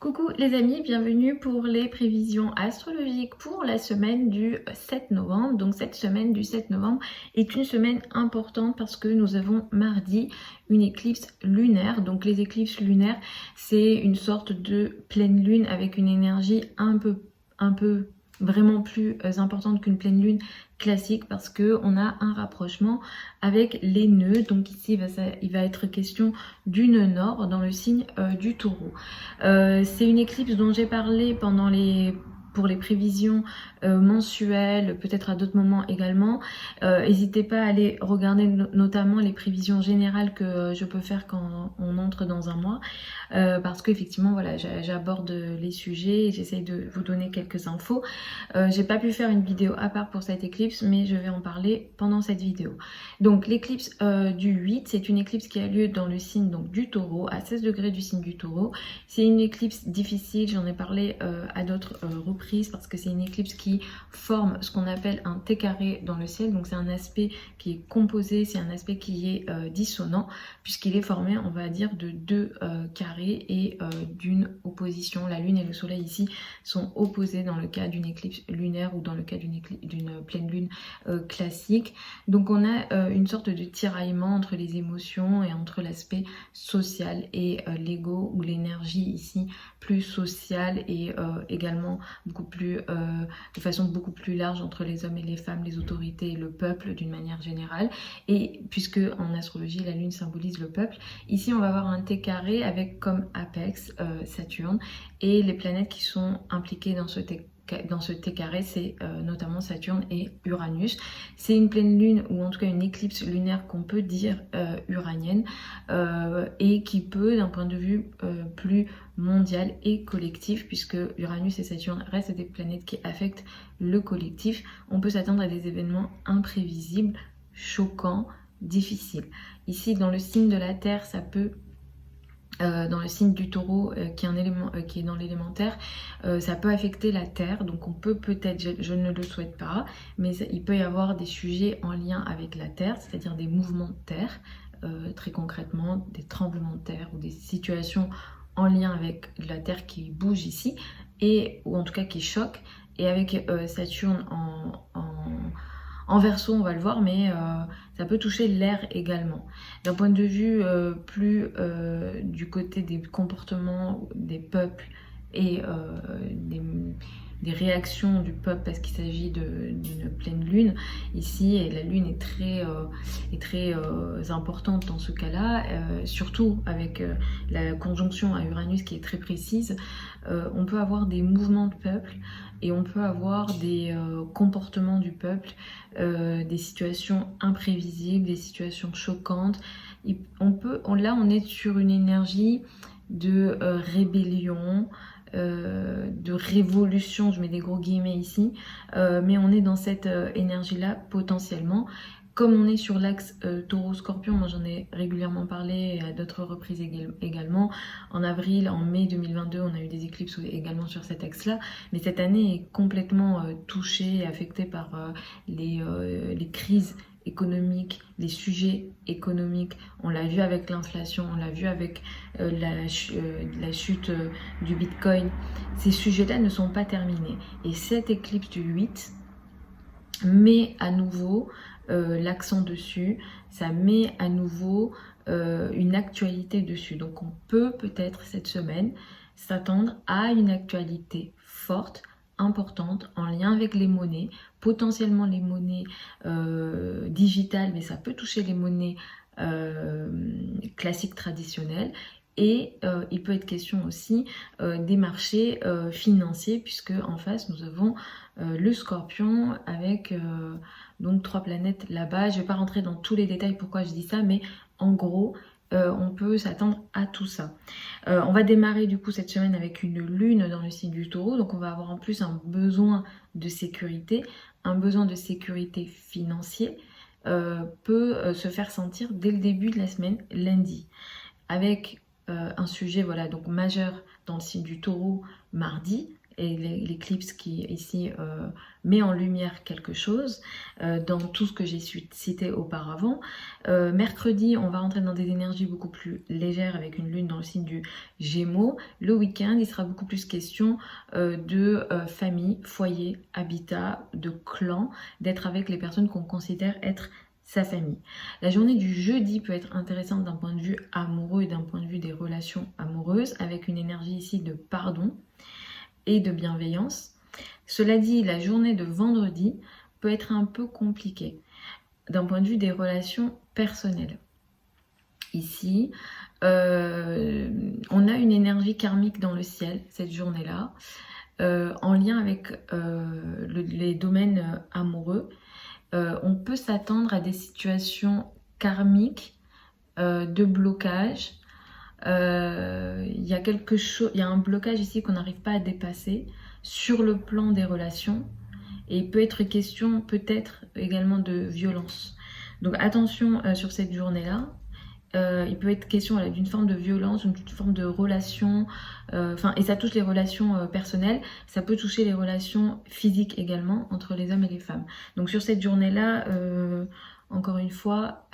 Coucou les amis, bienvenue pour les prévisions astrologiques pour la semaine du 7 novembre. Donc cette semaine du 7 novembre est une semaine importante parce que nous avons mardi une éclipse lunaire. Donc les éclipses lunaires, c'est une sorte de pleine lune avec une énergie un peu vraiment plus importante qu'une pleine lune classique parce que on a un rapprochement avec les nœuds. Donc ici il va être question du nœud nord dans le signe du taureau. C'est une éclipse dont j'ai parlé pour les prévisions mensuelles, peut-être à d'autres moments également. N'hésitez pas à aller regarder notamment les prévisions générales que je peux faire quand on entre dans un mois. Parce qu'effectivement, voilà, j'aborde les sujets et j'essaye de vous donner quelques infos. J'ai pas pu faire une vidéo à part pour cette éclipse, mais je vais en parler pendant cette vidéo. Donc l'éclipse du 8, c'est une éclipse qui a lieu dans le signe donc, du taureau, à 16 degrés du signe du taureau. C'est une éclipse difficile, j'en ai parlé à d'autres reprises, parce que c'est une éclipse qui forme ce qu'on appelle un T carré dans le ciel. Donc c'est un aspect qui est composé, c'est un aspect qui est dissonant, puisqu'il est formé, on va dire, de deux carrés et d'une opposition. La lune et le soleil ici sont opposés dans le cas d'une éclipse lunaire ou dans le cas d'une pleine lune classique. Donc on a une sorte de tiraillement entre les émotions et entre l'aspect social et l'ego, ou l'énergie ici plus sociale et également beaucoup plus de façon beaucoup plus large entre les hommes et les femmes, les autorités et le peuple d'une manière générale. Et puisque en astrologie la lune symbolise le peuple, ici on va avoir un T carré avec comme apex Saturne, et les planètes qui sont impliquées dans ce T carré, c'est notamment Saturne et Uranus. C'est une pleine lune, ou en tout cas une éclipse lunaire qu'on peut dire uranienne, et qui peut, d'un point de vue plus mondial et collectif, puisque Uranus et Saturne restent des planètes qui affectent le collectif, on peut s'attendre à des événements imprévisibles, choquants, difficiles. Ici, dans le signe de la Terre, ça peut dans le signe du taureau qui est dans l'élémentaire, ça peut affecter la terre, donc on peut peut-être, je ne le souhaite pas, mais il peut y avoir des sujets en lien avec la terre, c'est-à-dire des mouvements de terre, très concrètement des tremblements de terre ou des situations en lien avec la terre qui bouge ici, ou en tout cas qui choque, et avec Saturne en verso, on va le voir, mais ça peut toucher l'air également. D'un point de vue plus du côté des comportements des peuples et des réactions du peuple, parce qu'il s'agit d'une pleine lune ici, et la lune est très importante dans ce cas-là, surtout avec la conjonction à Uranus qui est très précise. On peut avoir des mouvements de peuple et on peut avoir des comportements du peuple, des situations imprévisibles, des situations choquantes. Là, on est sur une énergie de rébellion, de révolution, je mets des gros guillemets ici, mais on est dans cette énergie-là potentiellement. Comme on est sur l'axe taureau-scorpion, moi j'en ai régulièrement parlé à d'autres reprises également. En avril, en mai 2022, on a eu des éclipses également sur cet axe-là. Mais cette année est complètement touchée et affectée par les crises économiques, les sujets économiques. On l'a vu avec l'inflation, on l'a vu avec la chute du Bitcoin. Ces sujets-là ne sont pas terminés. Et cette éclipse du 8 met à nouveau l'accent dessus, ça met à nouveau une actualité dessus. Donc on peut peut-être cette semaine s'attendre à une actualité forte, importante, en lien avec les monnaies, potentiellement les monnaies digitales, mais ça peut toucher les monnaies classiques traditionnelles. Et il peut être question aussi des marchés financiers, puisque en face nous avons le Scorpion avec donc 3 planètes là-bas. Je ne vais pas rentrer dans tous les détails pourquoi je dis ça, mais en gros on peut s'attendre à tout ça. On va démarrer du coup cette semaine avec une lune dans le signe du taureau, donc on va avoir en plus un besoin de sécurité, financier peut se faire sentir dès le début de la semaine, lundi, avec un sujet voilà donc majeur dans le signe du taureau mardi, et l'éclipse qui ici met en lumière quelque chose dans tout ce que j'ai cité auparavant. Mercredi, on va rentrer dans des énergies beaucoup plus légères avec une lune dans le signe du Gémeaux. Le week-end, il sera beaucoup plus question de famille, foyer, habitat, de clan, d'être avec les personnes qu'on considère être sa famille. La journée du jeudi peut être intéressante d'un point de vue amoureux et d'un point de vue des relations amoureuses, avec une énergie ici de pardon et de bienveillance. Cela dit, la journée de vendredi peut être un peu compliquée d'un point de vue des relations personnelles. Ici, on a une énergie karmique dans le ciel cette journée-là, en lien avec les domaines amoureux. On peut s'attendre à des situations karmiques de blocage. Il y a un blocage ici qu'on n'arrive pas à dépasser sur le plan des relations, et il peut être question peut-être également de violence. Donc attention sur cette journée-là. Il peut être question d'une forme de violence, d'une forme de relation, et ça touche les relations personnelles, ça peut toucher les relations physiques également entre les hommes et les femmes. Donc sur cette journée-là, encore une fois,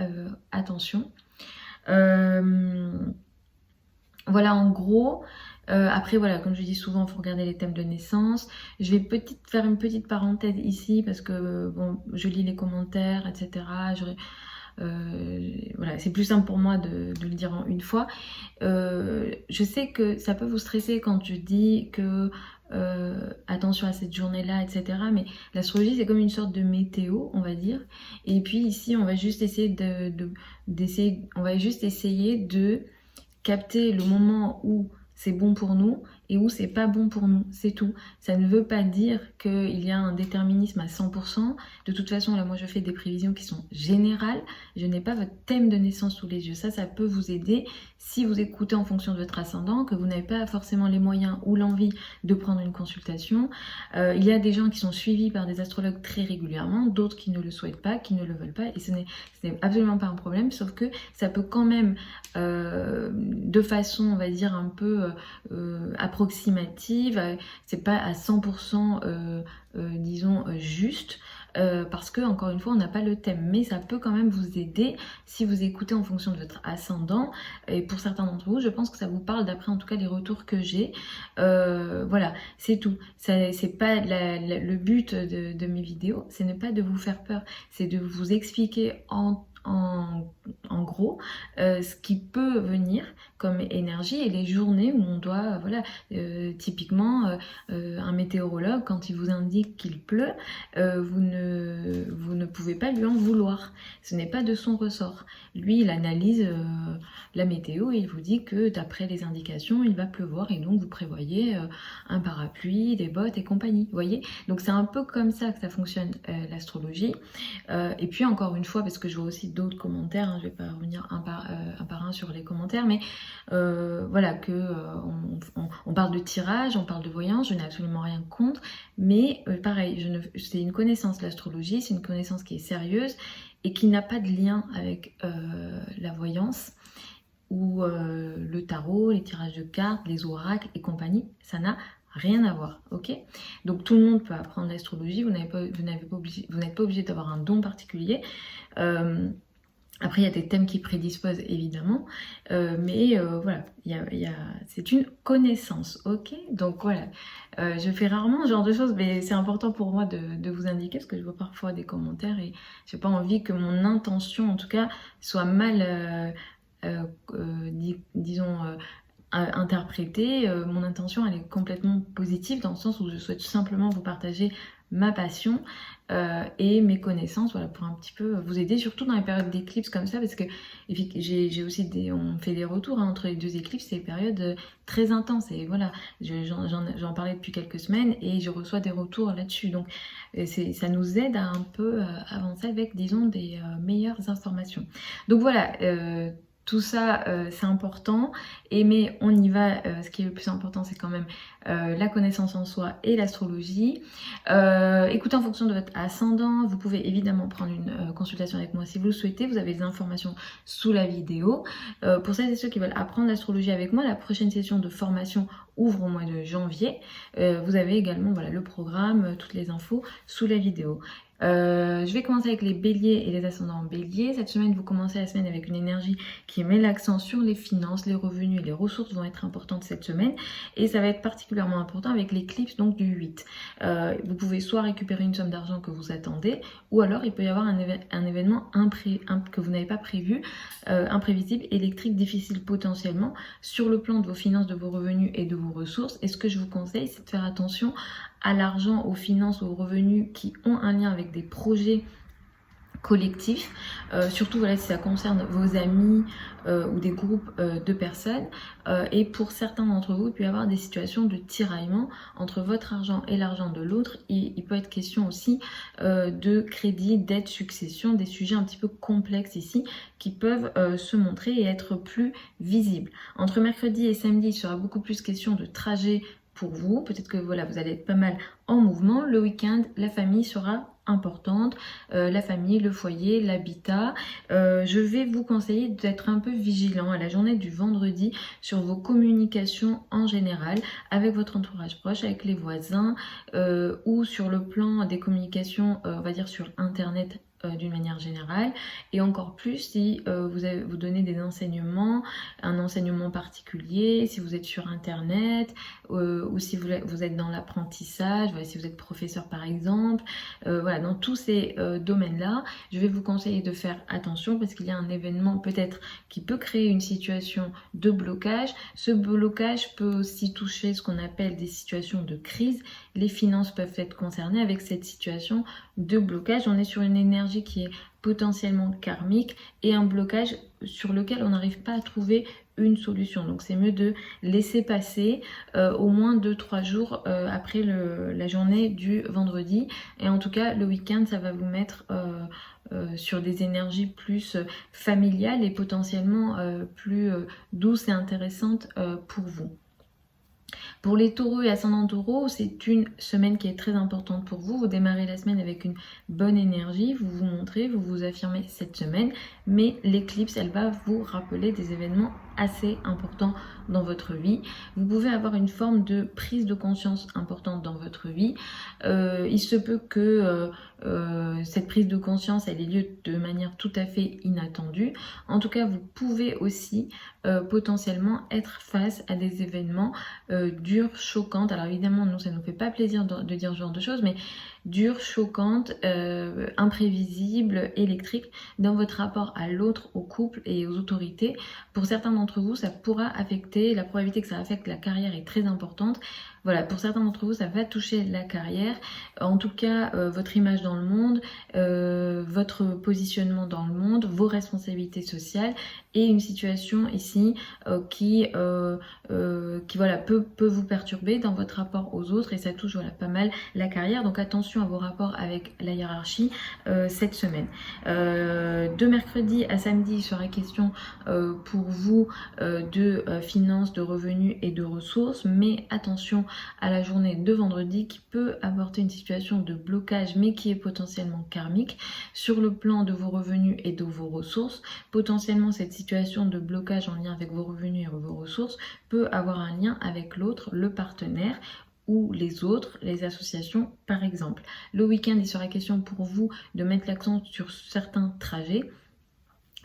attention. Voilà en gros. Après voilà, comme je dis souvent, il faut regarder les thèmes de naissance. Je vais faire une petite parenthèse ici parce que bon, je lis les commentaires, etc. Voilà, c'est plus simple pour moi de le dire en une fois. Je sais que ça peut vous stresser quand je dis que attention à cette journée-là, etc. Mais l'astrologie, c'est comme une sorte de météo, on va dire. Et puis ici, on va juste essayer on va juste essayer de capter le moment où c'est bon pour nous et où c'est pas bon pour nous, c'est tout. Ça ne veut pas dire qu'il y a un déterminisme à 100%. De toute façon, là, moi, je fais des prévisions qui sont générales. Je n'ai pas votre thème de naissance sous les yeux. Ça peut vous aider si vous écoutez en fonction de votre ascendant, que vous n'avez pas forcément les moyens ou l'envie de prendre une consultation. Il y a des gens qui sont suivis par des astrologues très régulièrement, d'autres qui ne le souhaitent pas, qui ne le veulent pas, et ce n'est absolument pas un problème, sauf que ça peut quand même, de façon, on va dire, un peu approximative, c'est pas à 100% disons juste, parce que encore une fois on n'a pas le thème, mais ça peut quand même vous aider si vous écoutez en fonction de votre ascendant, et pour certains d'entre vous je pense que ça vous parle, d'après en tout cas les retours que j'ai. Voilà, c'est tout. C'est pas le but de mes vidéos, ce n'est pas de vous faire peur, c'est de vous expliquer en gros ce qui peut venir comme énergie, et les journées où on doit, voilà, typiquement un météorologue, quand il vous indique qu'il pleut, vous ne pouvez pas lui en vouloir, ce n'est pas de son ressort. Lui il analyse la météo et il vous dit que d'après les indications il va pleuvoir, et donc vous prévoyez un parapluie, des bottes et compagnie, vous voyez. Donc c'est un peu comme ça que ça fonctionne, l'astrologie. Et puis encore une fois, parce que je vois aussi d'autres commentaires, hein, je vais pas revenir un par un sur les commentaires, mais voilà, on parle de tirage, on parle de voyance, je n'ai absolument rien contre, mais pareil, c'est une connaissance, l'astrologie, c'est une connaissance qui est sérieuse et qui n'a pas de lien avec la voyance ou le tarot, les tirages de cartes, les oracles et compagnie, ça n'a rien à voir, ok? Donc tout le monde peut apprendre l'astrologie, vous n'êtes pas obligé d'avoir un don particulier. Après, il y a des thèmes qui prédisposent évidemment, mais voilà, c'est une connaissance, ok? Donc voilà, je fais rarement ce genre de choses, mais c'est important pour moi de vous indiquer, parce que je vois parfois des commentaires et j'ai pas envie que mon intention, en tout cas, soit mal, disons, interprétée. Mon intention, elle est complètement positive, dans le sens où je souhaite simplement vous partager ma passion et mes connaissances, voilà, pour un petit peu vous aider, surtout dans les périodes d'éclipse comme ça, parce que j'ai aussi on fait des retours, hein, entre les deux éclipses, c'est des périodes très intenses, et voilà, j'en parlais depuis quelques semaines et je reçois des retours là-dessus, donc ça nous aide à un peu avancer avec, disons, des meilleures informations. Donc voilà, tout ça, c'est important, mais on y va. Ce qui est le plus important, c'est quand même la connaissance en soi et l'astrologie. Écoutez en fonction de votre ascendant. Vous pouvez évidemment prendre une consultation avec moi si vous le souhaitez. Vous avez les informations sous la vidéo. Pour celles et ceux qui veulent apprendre l'astrologie avec moi, la prochaine session de formation ouvre au mois de janvier. Vous avez également voilà, le programme, toutes les infos sous la vidéo. Je vais commencer avec les béliers et les ascendants en bélier. Cette semaine, vous commencez la semaine avec une énergie qui met l'accent sur les finances, les revenus et les ressources vont être importantes cette semaine. Et ça va être particulièrement important avec l'éclipse donc du 8. Vous pouvez soit récupérer une somme d'argent que vous attendez, ou alors il peut y avoir un événement que vous n'avez pas prévu, imprévisible, électrique, difficile potentiellement, sur le plan de vos finances, de vos revenus et de vos ressources. Et ce que je vous conseille, c'est de faire attention à l'argent, aux finances, aux revenus qui ont un lien avec des projets collectifs, surtout voilà, si ça concerne vos amis ou des groupes de personnes. Et pour certains d'entre vous, il peut y avoir des situations de tiraillement entre votre argent et l'argent de l'autre. Il peut être question aussi de crédit, dette, succession, des sujets un petit peu complexes ici qui peuvent se montrer et être plus visibles. Entre mercredi et samedi, il sera beaucoup plus question de trajet pour vous. Peut-être que voilà, vous allez être pas mal en mouvement. Le week-end, la famille sera importante, la famille, le foyer, l'habitat. Je vais vous conseiller d'être un peu vigilant à la journée du vendredi sur vos communications en général avec votre entourage proche, avec les voisins ou sur le plan des communications, on va dire sur internet d'une manière générale, et encore plus si vous donnez des enseignements, un enseignement particulier, si vous êtes sur internet ou si vous êtes dans l'apprentissage, voilà, si vous êtes professeur par exemple, voilà, dans tous ces domaines-là, je vais vous conseiller de faire attention parce qu'il y a un événement peut-être qui peut créer une situation de blocage. Ce blocage peut aussi toucher ce qu'on appelle des situations de crise. Les finances peuvent être concernées avec cette situation de blocage. On est sur une énergie qui est potentiellement karmique et un blocage sur lequel on n'arrive pas à trouver une solution. Donc c'est mieux de laisser passer au moins 2-3 jours après la journée du vendredi. Et en tout cas, le week-end, ça va vous mettre sur des énergies plus familiales et potentiellement plus douces et intéressantes pour vous. Pour les taureaux et ascendants taureaux, c'est une semaine qui est très importante pour vous. Vous démarrez la semaine avec une bonne énergie, vous vous montrez, vous vous affirmez cette semaine, mais l'éclipse, elle va vous rappeler des événements assez importants dans votre vie. Vous pouvez avoir une forme de prise de conscience importante dans votre vie. Il se peut que cette prise de conscience, elle ait lieu de manière tout à fait inattendue. En tout cas, vous pouvez aussi potentiellement être face à des événements dures, choquantes. Alors évidemment, nous, ça ne nous fait pas plaisir de dire ce genre de choses, mais dures, choquantes, imprévisibles, électriques dans votre rapport à l'autre, au couple et aux autorités. Pour certains d'entre vous, ça pourra affecter, la probabilité que ça affecte la carrière est très importante. Voilà, pour certains d'entre vous, ça va toucher la carrière, en tout cas votre image dans le monde, votre positionnement dans le monde, vos responsabilités sociales et une situation ici qui voilà, peut vous perturber dans votre rapport aux autres et ça touche voilà, pas mal la carrière. Donc attention à vos rapports avec la hiérarchie cette semaine. De mercredi à samedi, il sera question pour vous de finances, de revenus et de ressources, mais attention à la journée de vendredi qui peut apporter une situation de blocage mais qui est potentiellement karmique sur le plan de vos revenus et de vos ressources. Potentiellement cette situation de blocage en lien avec vos revenus et vos ressources peut avoir un lien avec l'autre, le partenaire ou les autres, les associations par exemple. Le week-end, il sera question pour vous de mettre l'accent sur certains trajets.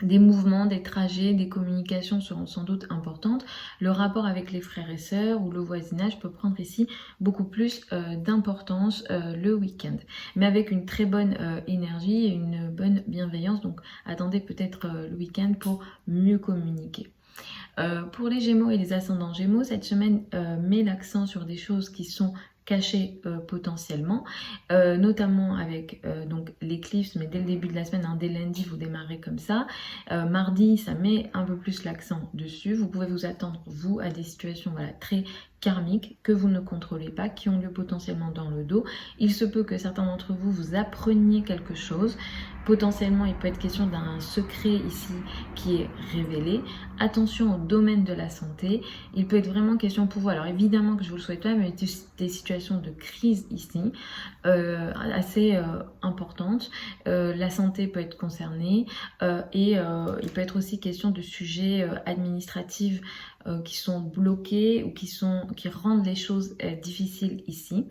Des mouvements, des trajets, des communications seront sans doute importantes. Le rapport avec les frères et sœurs ou le voisinage peut prendre ici beaucoup plus d'importance le week-end. Mais avec une très bonne énergie et une bonne bienveillance. Donc attendez peut-être le week-end pour mieux communiquer. Pour les Gémeaux et les ascendants Gémeaux, cette semaine met l'accent sur des choses qui sont cachées potentiellement, notamment avec donc l'éclipse, mais dès le début de la semaine, dès lundi, vous démarrez comme ça. Mardi, ça met un peu plus l'accent dessus. Vous pouvez vous attendre, vous, à des situations voilà, très karmiques que vous ne contrôlez pas, qui ont lieu potentiellement dans le dos. Il se peut que certains d'entre vous, vous appreniez quelque chose. Potentiellement, il peut être question d'un secret ici qui est révélé. Attention au domaine de la santé. Il peut être vraiment question pour vous, alors évidemment que je vous le souhaite pas, mais des situations de crise ici, assez importantes. La santé peut être concernée et il peut être aussi question de sujets administratifs qui sont bloqués ou qui rendent les choses difficiles ici.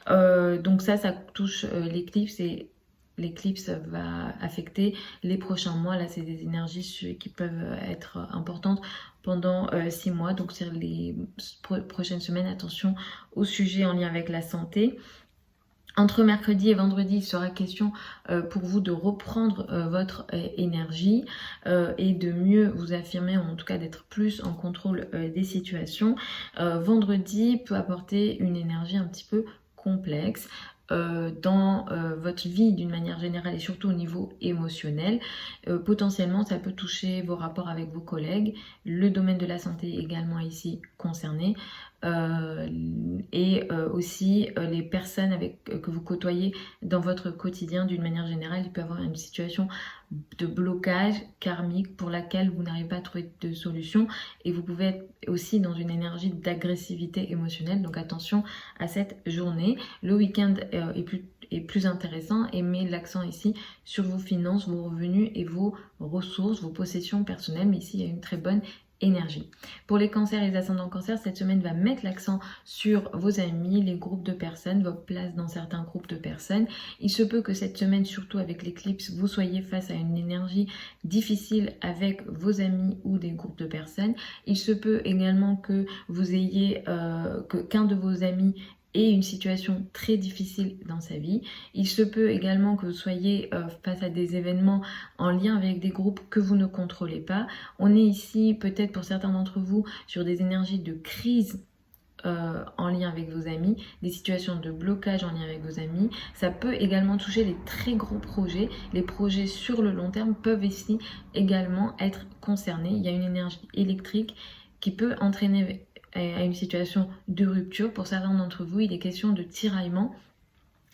Donc ça touche l'éclipse et l'éclipse va affecter les prochains mois. Là, c'est des énergies qui peuvent être importantes pendant 6 mois. Donc sur les prochaines semaines, attention aux sujets en lien avec la santé. Entre mercredi et vendredi, il sera question pour vous de reprendre votre énergie et de mieux vous affirmer, ou en tout cas d'être plus en contrôle des situations. Vendredi peut apporter une énergie un petit peu complexe dans votre vie d'une manière générale et surtout au niveau émotionnel. Potentiellement, ça peut toucher vos rapports avec vos collègues, le domaine de la santé également ici concerné. Et aussi les personnes que vous côtoyez dans votre quotidien d'une manière générale. Il peut y avoir une situation de blocage karmique pour laquelle vous n'arrivez pas à trouver de solution et vous pouvez être aussi dans une énergie d'agressivité émotionnelle, donc attention à cette journée. Le week-end est plus intéressant et met l'accent ici sur vos finances, vos revenus et vos ressources, vos possessions personnelles, mais ici il y a une très bonne énergie. Pour les cancers et les ascendants cancers, cette semaine va mettre l'accent sur vos amis, les groupes de personnes, votre place dans certains groupes de personnes. Il se peut que cette semaine, surtout avec l'éclipse, vous soyez face à une énergie difficile avec vos amis ou des groupes de personnes. Il se peut également que vous ayez qu'un de vos amis et une situation très difficile dans sa vie. Il se peut également que vous soyez face à des événements en lien avec des groupes que vous ne contrôlez pas. On est ici peut-être pour certains d'entre vous sur des énergies de crise en lien avec vos amis, des situations de blocage en lien avec vos amis. Ça peut également toucher les très gros projets. Les projets sur le long terme peuvent ici également être concernés. Il y a une énergie électrique qui peut entraîner à une situation de rupture. Pour certains d'entre vous, il est question de tiraillement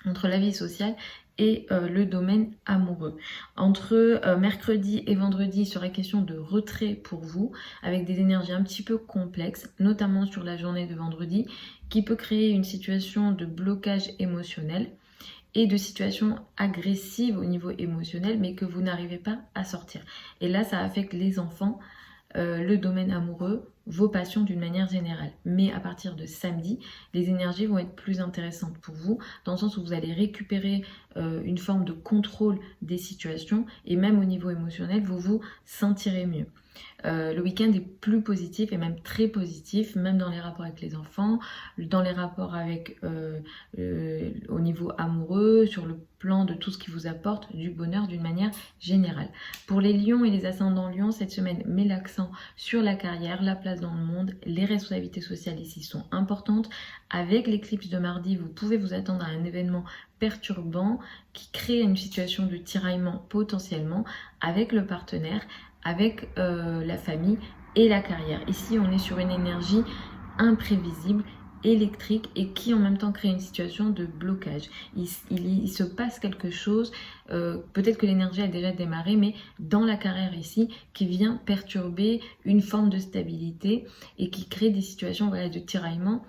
entre la vie sociale et le domaine amoureux. Entre mercredi et vendredi, il sera question de retrait pour vous, avec des énergies un petit peu complexes, notamment sur la journée de vendredi, qui peut créer une situation de blocage émotionnel et de situations agressives au niveau émotionnel, mais que vous n'arrivez pas à sortir. Et là, ça affecte les enfants, le domaine amoureux, vos passions d'une manière générale. Mais à partir de samedi, les énergies vont être plus intéressantes pour vous, dans le sens où vous allez récupérer une forme de contrôle des situations et même au niveau émotionnel, vous vous sentirez mieux. Le week-end est plus positif et même très positif, même dans les rapports avec les enfants, dans les rapports avec au niveau amoureux, sur le plan de tout ce qui vous apporte du bonheur d'une manière générale. Pour les lions et les ascendants lions, cette semaine met l'accent sur la carrière, la place dans le monde, les responsabilités sociales ici sont importantes. Avec l'éclipse de mardi, vous pouvez vous attendre à un événement perturbant qui crée une situation de tiraillement potentiellement avec le partenaire, avec la famille et la carrière. Ici, on est sur une énergie imprévisible, électrique et qui en même temps crée une situation de blocage. Il se passe quelque chose, peut-être que l'énergie a déjà démarré, mais dans la carrière ici, qui vient perturber une forme de stabilité et qui crée des situations de tiraillement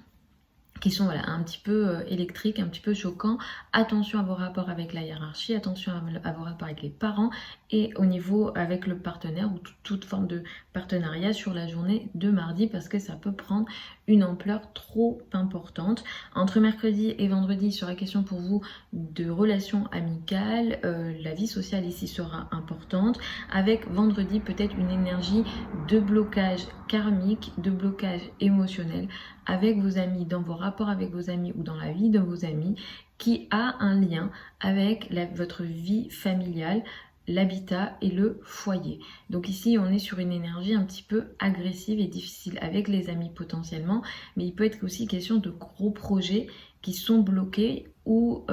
qui sont un petit peu électriques, un petit peu choquants. Attention à vos rapports avec la hiérarchie, attention à vos rapports avec les parents et au niveau avec le partenaire ou toute forme de partenariat sur la journée de mardi parce que ça peut prendre une ampleur trop importante. Entre mercredi et vendredi, il sera question pour vous de relations amicales, la vie sociale ici sera importante. Avec vendredi, peut-être une énergie de blocage karmique, de blocage émotionnel avec vos amis, dans vos rapports avec vos amis ou dans la vie de vos amis qui a un lien avec votre vie familiale, l'habitat et le foyer. Donc ici, on est sur une énergie un petit peu agressive et difficile avec les amis potentiellement, mais il peut être aussi question de gros projets qui sont bloqués ou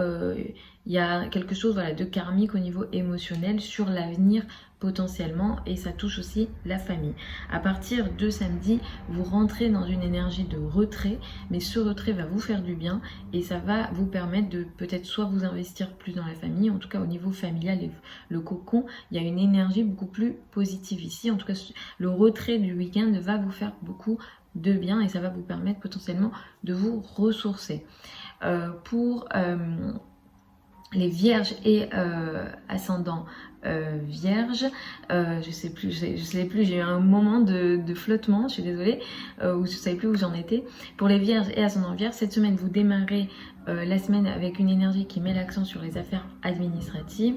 il y a quelque chose voilà, de karmique au niveau émotionnel sur l'avenir potentiellement, et ça touche aussi la famille. À partir de samedi, vous rentrez dans une énergie de retrait, mais ce retrait va vous faire du bien et ça va vous permettre de peut-être soit vous investir plus dans la famille, en tout cas au niveau familial, le cocon, il y a une énergie beaucoup plus positive ici. En tout cas, le retrait du week-end va vous faire beaucoup de bien et ça va vous permettre potentiellement de vous ressourcer. Pour les vierges et ascendant vierge, je sais plus, j'ai eu un moment de flottement, je suis désolée, où je savais plus où j'en étais. Pour les vierges et ascendant vierge, cette semaine vous démarrez la semaine avec une énergie qui met l'accent sur les affaires administratives,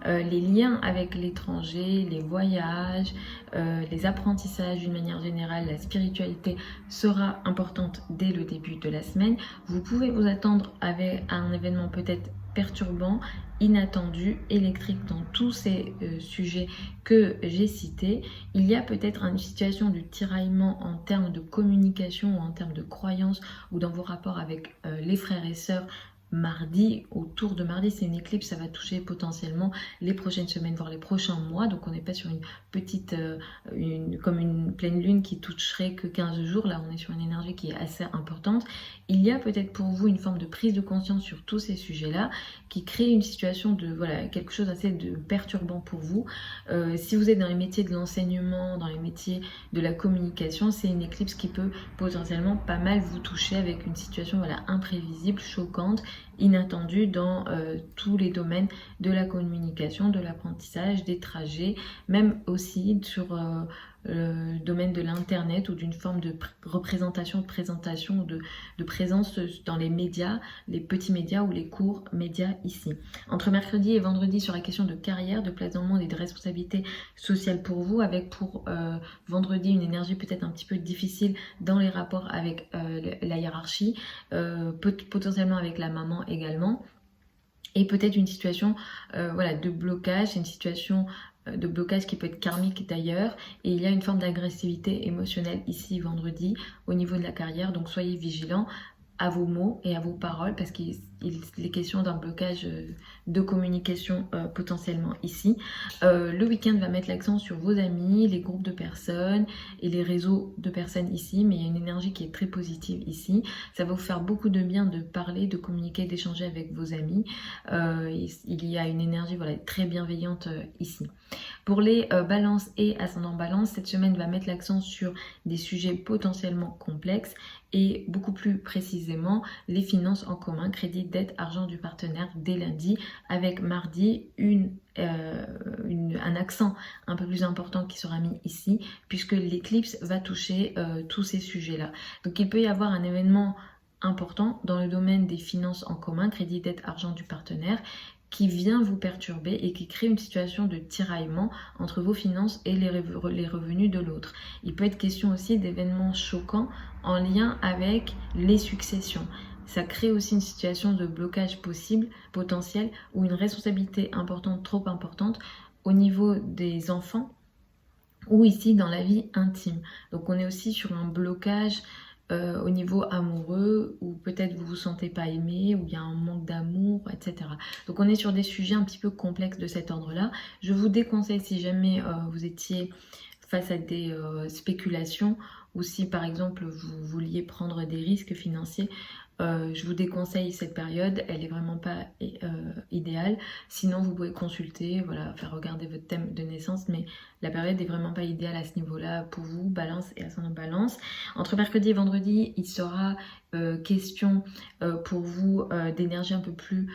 les liens avec l'étranger, les voyages, les apprentissages d'une manière générale, la spiritualité sera importante dès le début de la semaine. Vous pouvez vous attendre à un événement peut-être perturbant, inattendu, électrique dans tous ces sujets que j'ai cités. Il y a peut-être une situation de tiraillement en termes de communication ou en termes de croyances ou dans vos rapports avec les frères et sœurs. Mardi, autour de mardi, c'est une éclipse, ça va toucher potentiellement les prochaines semaines, voire les prochains mois. Donc on n'est pas sur une petite, comme une pleine lune qui toucherait que 15 jours. Là, on est sur une énergie qui est assez importante. Il y a peut-être pour vous une forme de prise de conscience sur tous ces sujets-là qui crée une situation de, voilà, quelque chose assez de perturbant pour vous. Si vous êtes dans les métiers de l'enseignement, dans les métiers de la communication, c'est une éclipse qui peut potentiellement pas mal vous toucher avec une situation voilà, imprévisible, choquante, inattendue dans tous les domaines de la communication, de l'apprentissage, des trajets, même aussi sur le domaine de l'internet ou d'une forme de représentation, de présentation, de présence dans les médias, les petits médias ou les courts médias ici. Entre mercredi et vendredi sur la question de carrière, de place dans le monde et de responsabilité sociale pour vous, avec pour vendredi une énergie peut-être un petit peu difficile dans les rapports avec la hiérarchie, potentiellement avec la maman également. Et peut-être une situation voilà, de blocage, une situation de blocage qui peut être karmique d'ailleurs, et il y a une forme d'agressivité émotionnelle ici vendredi au niveau de la carrière, donc soyez vigilants à vos mots et à vos paroles parce qu'il est question d'un blocage de communication potentiellement ici. Le week-end va mettre l'accent sur vos amis, les groupes de personnes et les réseaux de personnes ici, mais il y a une énergie qui est très positive ici. Ça va vous faire beaucoup de bien de parler, de communiquer, d'échanger avec vos amis. Il y a une énergie voilà, très bienveillante ici. Pour les balances et ascendant balance, cette semaine va mettre l'accent sur des sujets potentiellement complexes et beaucoup plus précisément les finances en commun, crédit, dette, argent du partenaire dès lundi, avec mardi un accent un peu plus important qui sera mis ici puisque l'éclipse va toucher tous ces sujets-là. Donc il peut y avoir un événement important dans le domaine des finances en commun, crédit, dette, argent du partenaire, qui vient vous perturber et qui crée une situation de tiraillement entre vos finances et les revenus de l'autre. Il peut être question aussi d'événements choquants en lien avec les successions. Ça crée aussi une situation de blocage possible, potentiel, ou une responsabilité importante, trop importante, au niveau des enfants ou ici dans la vie intime. Donc on est aussi sur un blocage au niveau amoureux, ou peut-être vous vous sentez pas aimé, ou il y a un manque d'amour, etc. Donc on est sur des sujets un petit peu complexes de cet ordre-là. Je vous déconseille, si jamais vous étiez face à des spéculations, ou si par exemple vous vouliez prendre des risques financiers, je vous déconseille cette période, elle est vraiment pas idéale. Sinon vous pouvez consulter, voilà, faire regarder votre thème de naissance, mais la période est vraiment pas idéale à ce niveau-là pour vous, balance et ascendant balance. Entre mercredi et vendredi, il sera question pour vous d'énergie un peu plus,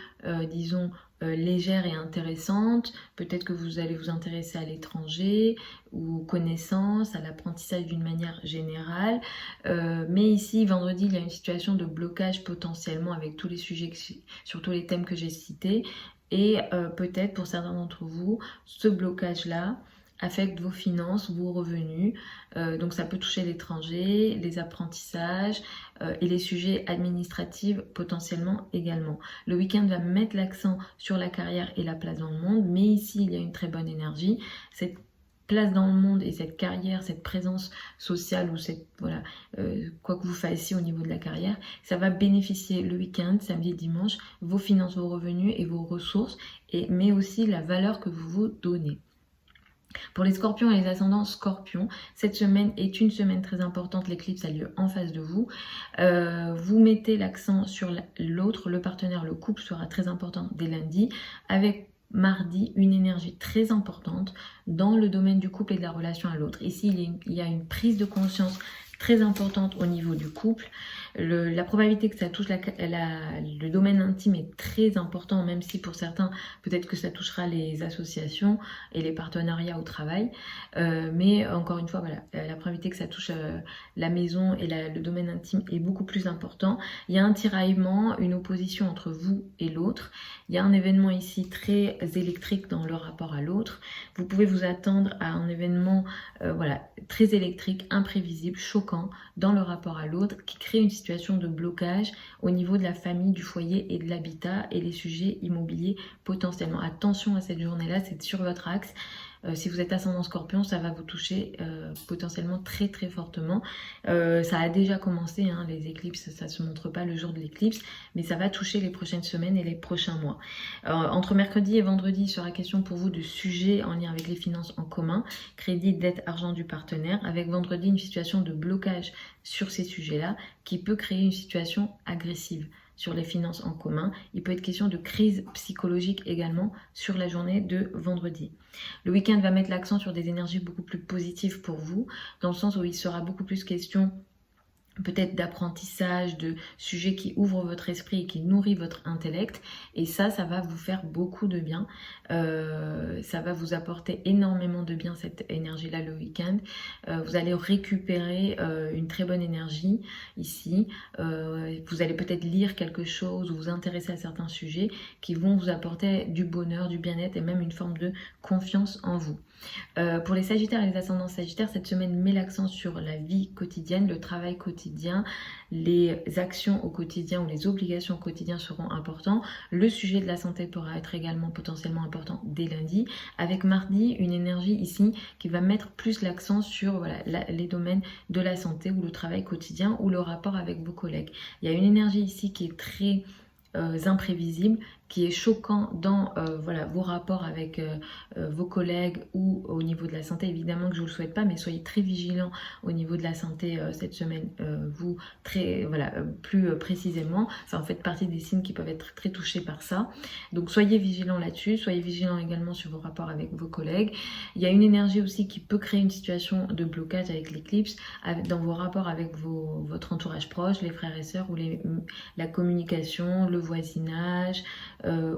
disons, légère et intéressante. Peut-être que vous allez vous intéresser à l'étranger ou aux connaissances, à l'apprentissage d'une manière générale. Mais ici, vendredi, il y a une situation de blocage potentiellement avec tous les sujets, sur tous les thèmes que j'ai cités. Et peut-être pour certains d'entre vous, ce blocage-là affecte vos finances, vos revenus. Donc ça peut toucher l'étranger, les apprentissages et les sujets administratifs potentiellement également. Le week-end va mettre l'accent sur la carrière et la place dans le monde, mais ici il y a une très bonne énergie. Cette place dans le monde et cette carrière, cette présence sociale ou cette, voilà, quoi que vous fassiez au niveau de la carrière, ça va bénéficier le week-end, samedi et dimanche, vos finances, vos revenus et vos ressources, mais aussi la valeur que vous vous donnez. Pour les scorpions et les ascendants scorpions, cette semaine est une semaine très importante, l'éclipse a lieu en face de vous. Vous mettez l'accent sur l'autre, le partenaire, le couple sera très important dès lundi, avec mardi une énergie très importante dans le domaine du couple et de la relation à l'autre. Ici, il y a une prise de conscience très importante au niveau du couple. La probabilité que ça touche le domaine intime est très important, même si pour certains, peut-être que ça touchera les associations et les partenariats au travail. Mais encore une fois, voilà, la probabilité que ça touche la maison et le domaine intime est beaucoup plus important. Il y a un tiraillement, une opposition entre vous et l'autre. Il y a un événement ici très électrique dans le rapport à l'autre. Vous pouvez vous attendre à un événement voilà, très électrique, imprévisible, choquant dans le rapport à l'autre, qui crée une situation de blocage au niveau de la famille, du foyer et de l'habitat et les sujets immobiliers potentiellement. Attention à cette journée-là, c'est sur votre axe. Si vous êtes ascendant scorpion, ça va vous toucher potentiellement très très fortement. Ça a déjà commencé, hein, les éclipses, ça ne se montre pas le jour de l'éclipse, mais ça va toucher les prochaines semaines et les prochains mois. Entre mercredi et vendredi, il sera question pour vous de sujets en lien avec les finances en commun, crédit, dette, argent du partenaire. Avec vendredi, une situation de blocage sur ces sujets-là qui peut créer une situation agressive sur les finances en commun. Il peut être question de crise psychologique également sur la journée de vendredi. Le week-end va mettre l'accent sur des énergies beaucoup plus positives pour vous, dans le sens où il sera beaucoup plus question peut-être d'apprentissage, de sujets qui ouvrent votre esprit et qui nourrit votre intellect. Et ça va vous faire beaucoup de bien. Ça va vous apporter énormément de bien, cette énergie-là, le week-end. Vous allez récupérer une très bonne énergie ici. Vous allez peut-être lire quelque chose ou vous intéresser à certains sujets qui vont vous apporter du bonheur, du bien-être et même une forme de confiance en vous. Pour les sagittaires et les ascendants sagittaires, cette semaine met l'accent sur la vie quotidienne, le travail quotidien, les actions au quotidien ou les obligations au quotidien seront importants. Le sujet de la santé pourra être également potentiellement important dès lundi, avec mardi une énergie ici qui va mettre plus l'accent sur voilà, les domaines de la santé ou le travail quotidien ou le rapport avec vos collègues. Il y a une énergie ici qui est très imprévisible, qui est choquant dans voilà, vos rapports avec vos collègues ou au niveau de la santé. Évidemment que je ne vous le souhaite pas, mais soyez très vigilants au niveau de la santé cette semaine, vous voilà, plus précisément. Ça en fait partie des signes qui peuvent être très touchés par ça. Donc soyez vigilants là-dessus, soyez vigilants également sur vos rapports avec vos collègues. Il y a une énergie aussi qui peut créer une situation de blocage avec l'éclipse, dans vos rapports avec votre entourage proche, les frères et sœurs, ou la communication, le voisinage,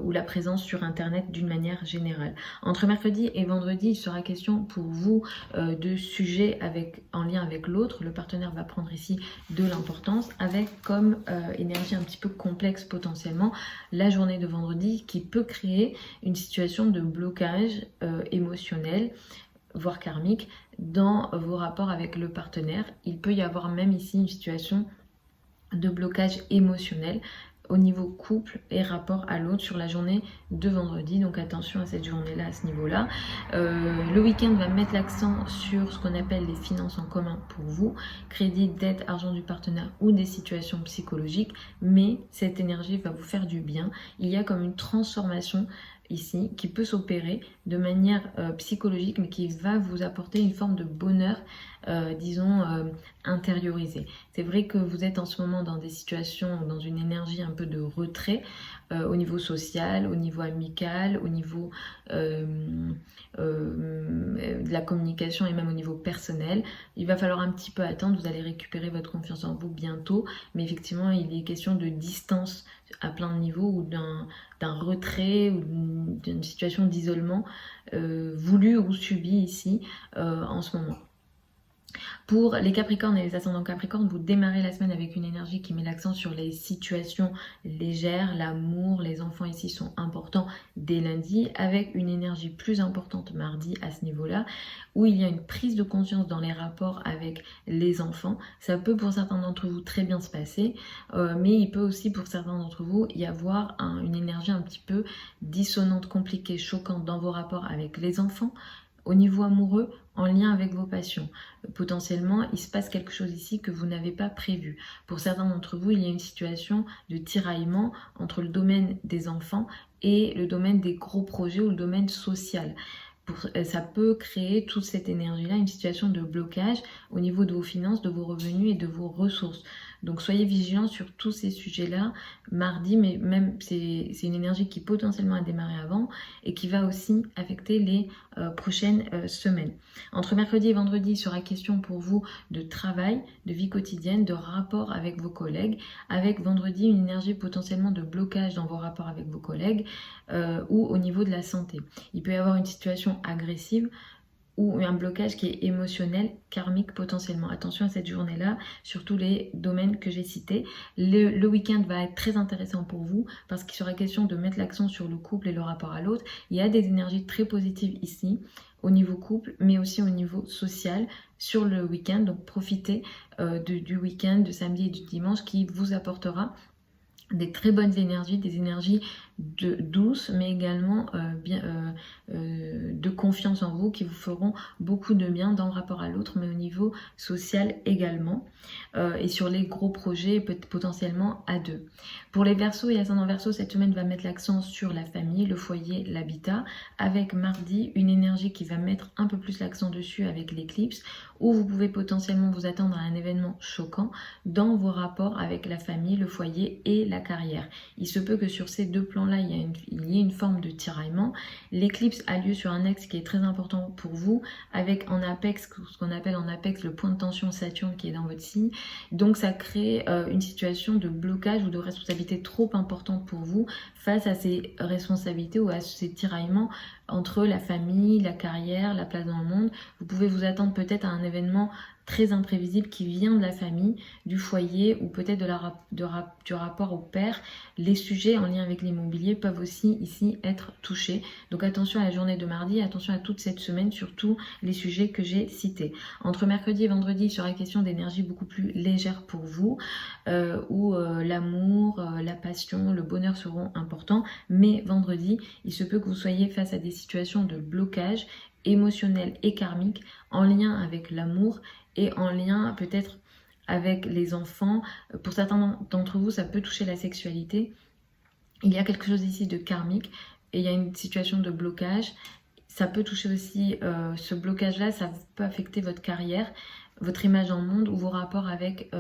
ou la présence sur internet d'une manière générale. Entre mercredi et vendredi, il sera question pour vous de sujets en lien avec l'autre. Le partenaire va prendre ici de l'importance, avec comme énergie un petit peu complexe potentiellement la journée de vendredi qui peut créer une situation de blocage émotionnel, voire karmique, dans vos rapports avec le partenaire. Il peut y avoir même ici une situation de blocage émotionnel au niveau couple et rapport à l'autre sur la journée de vendredi. Donc attention à cette journée-là, à ce niveau-là. Le week-end va mettre l'accent sur ce qu'on appelle les finances en commun pour vous, crédit, dette, argent du partenaire ou des situations psychologiques, mais cette énergie va vous faire du bien. Il y a comme une transformation ici qui peut s'opérer de manière psychologique, mais qui va vous apporter une forme de bonheur, disons, intériorisé. C'est vrai que vous êtes en ce moment dans des situations, dans une énergie un peu de retrait au niveau social, au niveau amical, au niveau de la communication et même au niveau personnel. Il va falloir un petit peu attendre, vous allez récupérer votre confiance en vous bientôt, mais effectivement il est question de distance à plein de niveaux ou d'un retrait ou d'une situation d'isolement voulu ou subi ici en ce moment. Pour les Capricornes et les ascendants Capricornes, vous démarrez la semaine avec une énergie qui met l'accent sur les situations légères, l'amour, les enfants ici sont importants dès lundi, avec une énergie plus importante mardi à ce niveau-là, où il y a une prise de conscience dans les rapports avec les enfants. Ça peut pour certains d'entre vous très bien se passer, mais il peut aussi pour certains d'entre vous y avoir une énergie un petit peu dissonante, compliquée, choquante dans vos rapports avec les enfants, Au niveau amoureux, en lien avec vos passions. Potentiellement, il se passe quelque chose ici que vous n'avez pas prévu. Pour certains d'entre vous, il y a une situation de tiraillement entre le domaine des enfants et le domaine des gros projets ou le domaine social. Ça peut créer toute cette énergie-là, une situation de blocage au niveau de vos finances, de vos revenus et de vos ressources. Donc soyez vigilants sur tous ces sujets-là mardi, mais même c'est une énergie qui potentiellement a démarré avant et qui va aussi affecter les prochaines semaines. Entre mercredi et vendredi, il sera question pour vous de travail, de vie quotidienne, de rapport avec vos collègues. Avec vendredi, une énergie potentiellement de blocage dans vos rapports avec vos collègues ou au niveau de la santé. Il peut y avoir une situation agressive ou un blocage qui est émotionnel, karmique potentiellement. Attention à cette journée-là, sur tous les domaines que j'ai cités. Le week-end va être très intéressant pour vous parce qu'il sera question de mettre l'accent sur le couple et le rapport à l'autre. Il y a des énergies très positives ici, au niveau couple, mais aussi au niveau social sur le week-end. Donc profitez du week-end, de samedi et du dimanche qui vous apportera des très bonnes énergies, des énergies douces, mais également de confiance en vous qui vous feront beaucoup de bien dans le rapport à l'autre, mais au niveau social également. Et sur les gros projets, potentiellement à deux. Pour les Verseaux et ascendant Verseau, cette semaine va mettre l'accent sur la famille, le foyer, l'habitat, avec mardi une énergie qui va mettre un peu plus l'accent dessus avec l'éclipse, où vous pouvez potentiellement vous attendre à un événement choquant dans vos rapports avec la famille, le foyer et la carrière. Il se peut que sur ces deux plans-là, il y ait une forme de tiraillement. L'éclipse a lieu sur un axe qui est très important pour vous, avec en apex, ce qu'on appelle en apex le point de tension Saturne qui est dans votre signe. Donc ça crée une situation de blocage ou de responsabilité trop importante pour vous face à ces responsabilités ou à ces tiraillements entre la famille, la carrière, la place dans le monde. Vous pouvez vous attendre peut-être à un événement très imprévisible qui vient de la famille, du foyer ou peut-être du rapport au père. Les sujets en lien avec l'immobilier peuvent aussi ici être touchés. Donc attention à la journée de mardi, attention à toute cette semaine, surtout les sujets que j'ai cités. Entre mercredi et vendredi, il sera question d'énergie beaucoup plus légère pour vous, où l'amour, la passion, le bonheur seront importants. Mais vendredi, il se peut que vous soyez face à des situations de blocage émotionnel et karmique en lien avec l'amour et en lien peut-être avec les enfants. Pour certains d'entre vous, ça peut toucher la sexualité. Il y a quelque chose ici de karmique et il y a une situation de blocage. Ça peut toucher aussi, ce blocage-là, ça peut affecter votre carrière, votre image dans le monde ou vos rapports avec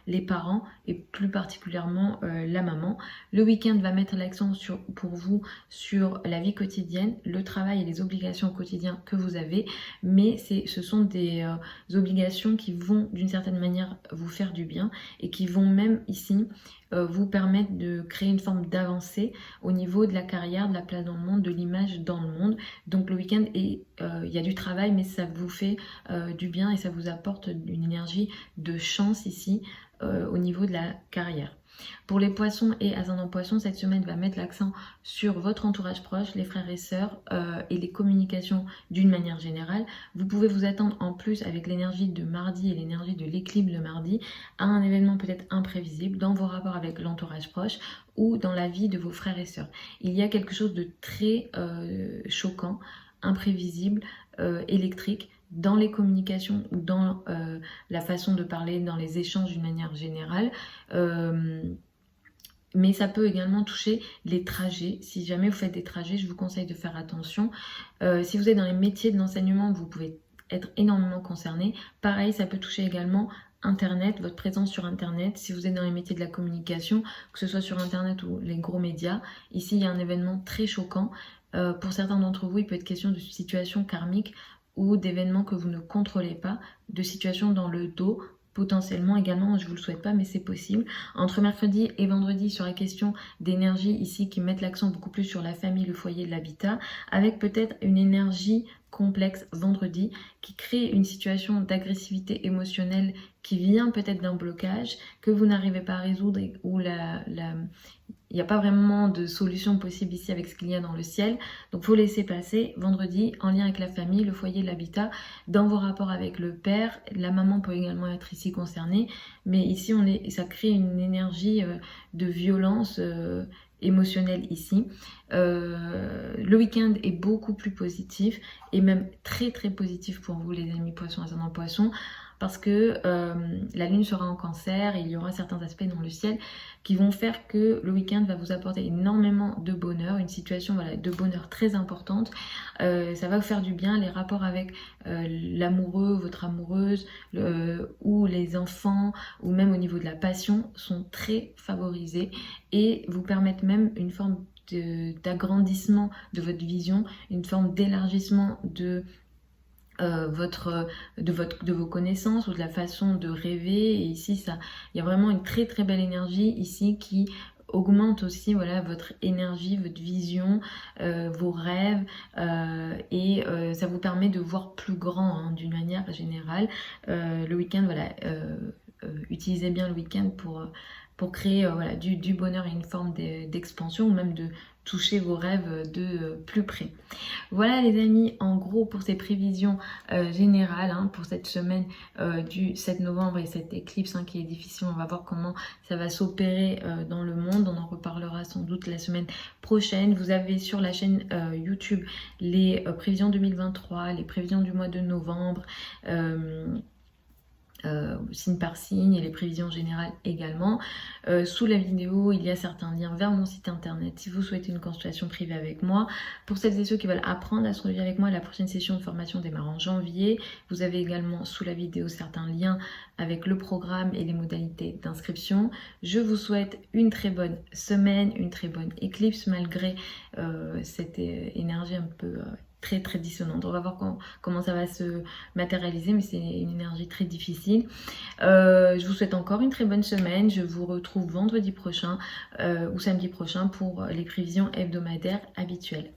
les parents et plus particulièrement la maman. Le week-end va mettre l'accent pour vous sur la vie quotidienne, le travail et les obligations au quotidien que vous avez, mais ce sont des obligations qui vont d'une certaine manière vous faire du bien et qui vont même ici vous permettre de créer une forme d'avancée au niveau de la carrière, de la place dans le monde, de l'image dans le monde. Donc le week-end, il y a du travail, mais ça vous fait du bien et ça vous apporte une énergie de chance ici au niveau de la carrière. Pour les poissons et ascendant poissons, cette semaine va mettre l'accent sur votre entourage proche, les frères et sœurs et les communications d'une manière générale. Vous pouvez vous attendre en plus avec l'énergie de mardi et l'énergie de l'éclipse de mardi à un événement peut-être imprévisible dans vos rapports avec l'entourage proche ou dans la vie de vos frères et sœurs. Il y a quelque chose de très choquant, imprévisible, électrique dans les communications ou dans la façon de parler, dans les échanges d'une manière générale. Mais ça peut également toucher les trajets. Si jamais vous faites des trajets, je vous conseille de faire attention. Si vous êtes dans les métiers de l'enseignement, vous pouvez être énormément concerné. Pareil, ça peut toucher également Internet, votre présence sur Internet. Si vous êtes dans les métiers de la communication, que ce soit sur Internet ou les gros médias, ici il y a un événement très choquant. Pour certains d'entre vous, il peut être question de situations karmiques ou d'événements que vous ne contrôlez pas, de situations dans le dos, potentiellement également, je ne vous le souhaite pas, mais c'est possible. Entre mercredi et vendredi, sur la question d'énergie ici qui mettent l'accent beaucoup plus sur la famille, le foyer, l'habitat, avec peut-être une énergie complexe vendredi qui crée une situation d'agressivité émotionnelle qui vient peut-être d'un blocage que vous n'arrivez pas à résoudre ou il il n'y a pas vraiment de solution possible ici avec ce qu'il y a dans le ciel. Donc, il faut laisser passer. Vendredi, en lien avec la famille, le foyer, l'habitat, dans vos rapports avec le père. La maman peut également être ici concernée. Mais ici, ça crée une énergie de violence émotionnelle ici. Le week-end est beaucoup plus positif et même très très positif pour vous les amis poissons, ascendant poissons, parce que la lune sera en cancer et il y aura certains aspects dans le ciel qui vont faire que le week-end va vous apporter énormément de bonheur, une situation voilà, de bonheur très importante. Ça va vous faire du bien, les rapports avec l'amoureux, votre amoureuse ou les enfants ou même au niveau de la passion sont très favorisés et vous permettent même une forme d'agrandissement de votre vision, une forme d'élargissement de vos connaissances ou de la façon de rêver. Et ici, il y a vraiment une très très belle énergie ici qui augmente aussi voilà, votre énergie, votre vision, vos rêves et ça vous permet de voir plus grand hein, d'une manière générale. Le week-end, voilà, utilisez bien le week-end pour créer voilà, du bonheur et une forme d'expansion ou même de toucher vos rêves de plus près. Voilà les amis, en gros pour ces prévisions générales hein, pour cette semaine du 7 novembre et cette éclipse hein, qui est difficile. On va voir comment ça va s'opérer dans le monde. On en reparlera sans doute la semaine prochaine. Vous avez sur la chaîne YouTube les prévisions 2023, les prévisions du mois de novembre. Signe par signe et les prévisions générales également. Sous la vidéo, il y a certains liens vers mon site internet si vous souhaitez une consultation privée avec moi. Pour celles et ceux qui veulent apprendre astrologie avec moi, la prochaine session de formation démarre en janvier. Vous avez également sous la vidéo certains liens avec le programme et les modalités d'inscription. Je vous souhaite une très bonne semaine, une très bonne éclipse malgré cette énergie un peu très très dissonante. On va voir comment ça va se matérialiser, mais c'est une énergie très difficile. Je vous souhaite encore une très bonne semaine. Je vous retrouve vendredi prochain ou samedi prochain pour les prévisions hebdomadaires habituelles.